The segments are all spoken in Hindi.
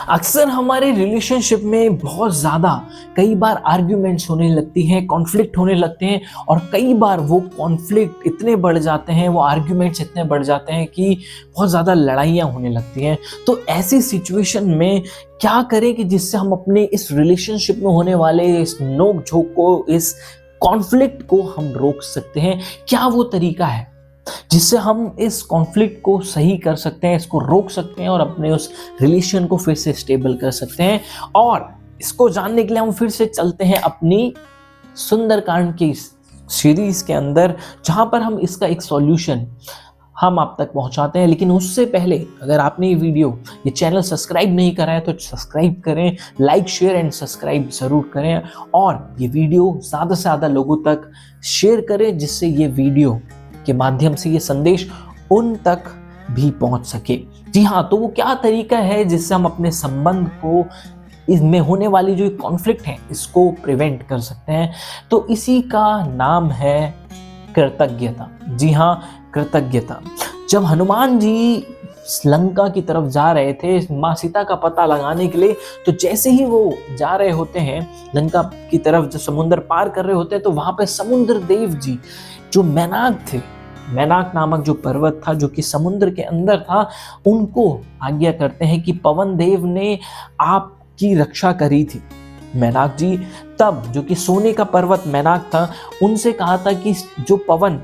अक्सर हमारे रिलेशनशिप में बहुत ज़्यादा कई बार आर्ग्यूमेंट्स होने लगती हैं, कॉन्फ्लिक्ट होने लगते हैं और कई बार वो कॉन्फ्लिक्ट इतने बढ़ जाते हैं, वो आर्ग्यूमेंट्स इतने बढ़ जाते हैं कि बहुत ज़्यादा लड़ाइयाँ होने लगती हैं। तो ऐसी सिचुएशन में क्या करें कि जिससे हम अपने इस रिलेशनशिप में होने वाले इस नोक-झोंक को, इस कॉन्फ्लिक्ट को हम रोक सकते हैं? क्या वो तरीका है जिससे हम इस कॉन्फ्लिक्ट को सही कर सकते हैं, इसको रोक सकते हैं और अपने उस रिलेशन को फिर से स्टेबल कर सकते हैं? और इसको जानने के लिए हम फिर से चलते हैं अपनी सुंदरकांड की सीरीज के अंदर, जहां पर हम इसका एक सॉल्यूशन हम आप तक पहुंचाते हैं। लेकिन उससे पहले अगर आपने ये चैनल सब्सक्राइब नहीं करा है तो सब्सक्राइब करें, लाइक शेयर एंड सब्सक्राइब जरूर करें और ये वीडियो ज़्यादा से ज़्यादा लोगों तक शेयर करें, जिससे ये वीडियो के माध्यम से ये संदेश उन तक भी पहुंच सके। जी हाँ, तो वो क्या तरीका है जिससे हम अपने संबंध को, इसमें होने वाली जो कॉन्फ्लिक्ट है, इसको प्रिवेंट कर सकते हैं? तो इसी का नाम है कृतज्ञता। जी हाँ, कृतज्ञता। जब हनुमान जी लंका की तरफ जा रहे थे माँ सीता का पता लगाने के लिए, तो जैसे ही वो जा रहे होते हैं लंका की तरफ, जो समुद्र पार कर रहे होते हैं, तो वहां पे समुद्र देव जी जो मैनाक थे, मैनाक नामक जो पर्वत था जो कि समुद्र के अंदर था, उनको आज्ञा करते हैं कि पवन देव ने आपकी रक्षा करी थी। मैनाक जी तब, जो कि सोने का पर्वत मैनाक था, उनसे कहा था कि जो पवन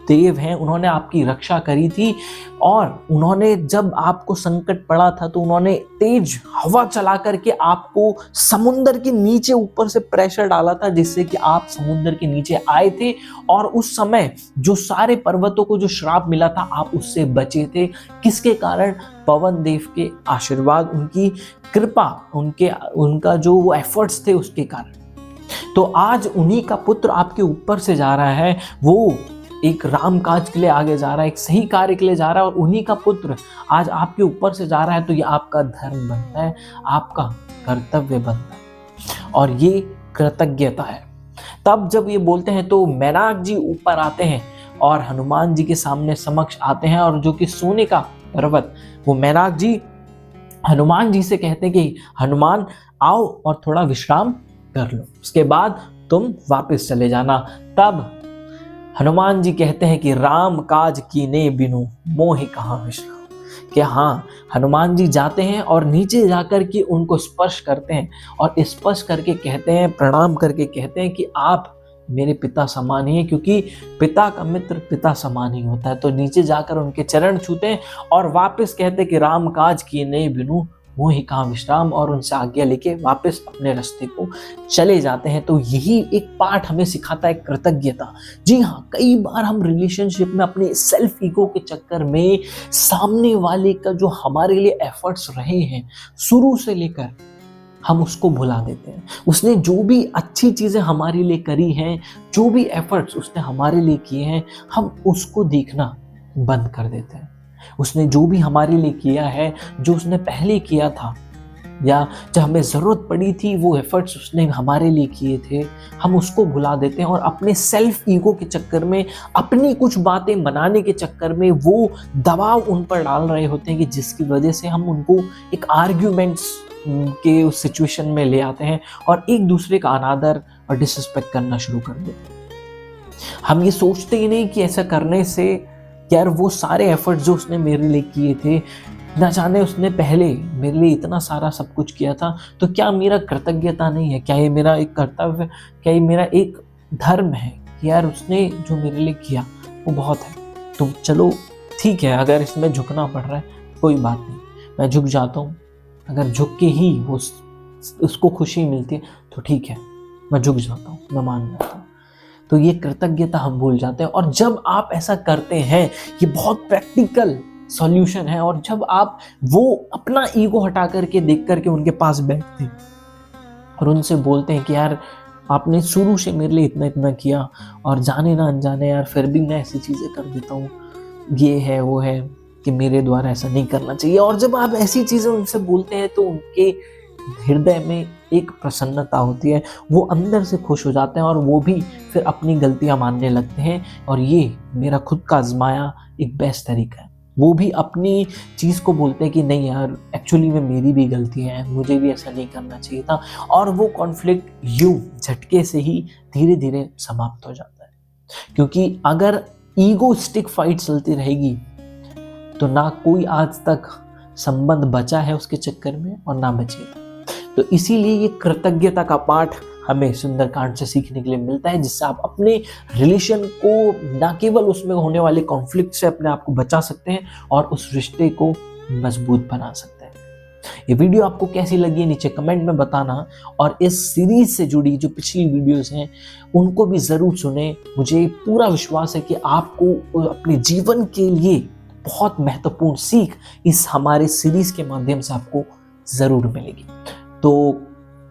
देव हैं उन्होंने आपकी रक्षा करी थी और उन्होंने जब आपको संकट पड़ा था तो उन्होंने तेज हवा चला करके आपको समुद्र के नीचे ऊपर से प्रेशर डाला था, जिससे कि आप समुद्र के नीचे आए थे और उस समय जो सारे पर्वतों को जो श्राप मिला था आप उससे बचे थे। किसके कारण? पवन देव के आशीर्वाद, उनकी कृपा, उनका जो वो एफर्ट्स थे उसके कारण। तो आज उन्हीं का पुत्र आपके ऊपर से जा रहा है, वो एक राम काज के लिए आगे जा रहा है, एक सही कार्य के लिए जा रहा है और उन्हीं का पुत्र आज आपके ऊपर से जा रहा है। तो ये आपका धर्म बनता है, आपका कर्तव्य बनता है और ये कृतज्ञता है। तब जब ये बोलते हैं तो मैनाक जी ऊपर आते हैं और हनुमान जी के सामने समक्ष आते हैं और जो कि सोने का पर्वत, वो मैनाक जी हनुमान जी से कहते हैं कि हनुमान आओ और थोड़ा विश्राम कर लो, उसके बाद तुम वापस चले जाना। तब हनुमान जी कहते हैं कि राम काज कीने बिनु मोहि कहाँ विश्राम। कि हाँ, हनुमान जी जाते हैं और नीचे जाकर के उनको स्पर्श करते हैं और स्पर्श करके कहते हैं, प्रणाम करके कहते हैं कि आप मेरे पिता समान ही है, क्योंकि पिता का मित्र पिता समान ही होता है। तो नीचे जाकर उनके चरण छूते हैं और वापस कहते हैं कि राम काज कीने बिनु मोहि कहाँ विश्राम, और उनसे आज्ञा लेके वापस अपने रास्ते को चले जाते हैं। तो यही एक पाठ हमें सिखाता है कृतज्ञता। जी हाँ, कई बार हम रिलेशनशिप में अपने सेल्फ ईगो के चक्कर में सामने वाले का जो हमारे लिए एफर्ट्स रहे हैं शुरू से लेकर, हम उसको भुला देते हैं। उसने जो भी अच्छी चीजें हमारे लिए करी हैं, जो भी एफर्ट्स उसने हमारे लिए किए हैं, हम उसको देखना बंद कर देते हैं। उसने जो भी हमारे लिए किया है, जो उसने पहले किया था या जब हमें ज़रूरत पड़ी थी, वो एफर्ट्स उसने हमारे लिए किए थे, हम उसको भुला देते हैं और अपने सेल्फ ईगो के चक्कर में, अपनी कुछ बातें मनाने के चक्कर में वो दबाव उन पर डाल रहे होते हैं कि जिसकी वजह से हम उनको एक आर्ग्यूमेंट्स के उस सिचुएशन में ले आते हैं और एक दूसरे का अनादर और डिसरिस्पेक्ट करना शुरू कर देते हैं। हम ये सोचते ही नहीं कि ऐसा करने से यार वो सारे एफर्ट जो उसने मेरे लिए किए थे, ना जाने उसने पहले मेरे लिए इतना सारा सब कुछ किया था, तो क्या मेरा कृतज्ञता नहीं है? क्या ये मेरा एक कर्तव्य, क्या ये मेरा एक धर्म है कि यार उसने जो मेरे लिए किया वो बहुत है। तो चलो ठीक है, अगर इसमें झुकना पड़ रहा है कोई बात नहीं, मैं झुक जाता हूँ। अगर झुक के ही वो उसको खुशी मिलती है तो ठीक है, मैं झुक जाता हूँ, मैं मान जाता हूँ। तो ये कृतज्ञता हम भूल जाते हैं और जब आप ऐसा करते हैं, ये बहुत प्रैक्टिकल सॉल्यूशन है। और जब आप वो अपना ईगो हटा करके देख करके उनके पास बैठते हैं और उनसे बोलते हैं कि यार आपने शुरू से मेरे लिए इतना इतना किया और जाने ना अनजाने यार फिर भी मैं ऐसी चीज़ें कर देता हूँ, ये है वो है, कि मेरे द्वारा ऐसा नहीं करना चाहिए। और जब आप ऐसी चीज़ें उनसे बोलते हैं तो उनके हृदय में एक प्रसन्नता होती है, वो अंदर से खुश हो जाते हैं और वो भी फिर अपनी गलतियां मानने लगते हैं। और ये मेरा खुद का आजमाया एक बेस्ट तरीका है। वो भी अपनी चीज़ को बोलते हैं कि नहीं यार, एक्चुअली में मेरी भी गलती है, मुझे भी ऐसा नहीं करना चाहिए था, और वो कॉन्फ्लिक्ट यूं झटके से ही धीरे धीरे समाप्त हो जाता है। क्योंकि अगर ईगोइस्टिक फाइट चलती रहेगी तो ना कोई आज तक संबंध बचा है उसके चक्कर में और ना बचेगा। तो इसीलिए ये कृतज्ञता का पाठ हमें सुंदरकांड से सीखने के लिए मिलता है, जिससे आप अपने रिलेशन को ना केवल उसमें होने वाले कॉन्फ्लिक्ट से अपने आप को बचा सकते हैं और उस रिश्ते को मजबूत बना सकते हैं। ये वीडियो आपको कैसी लगी नीचे कमेंट में बताना, और इस सीरीज से जुड़ी जो पिछली वीडियोस हैं उनको भी जरूर सुने। मुझे पूरा विश्वास है कि आपको अपने जीवन के लिए बहुत महत्वपूर्ण सीख इस हमारे सीरीज के माध्यम से आपको जरूर मिलेगी। तो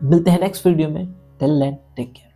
मिलते हैं नेक्स्ट वीडियो में। Till then take care.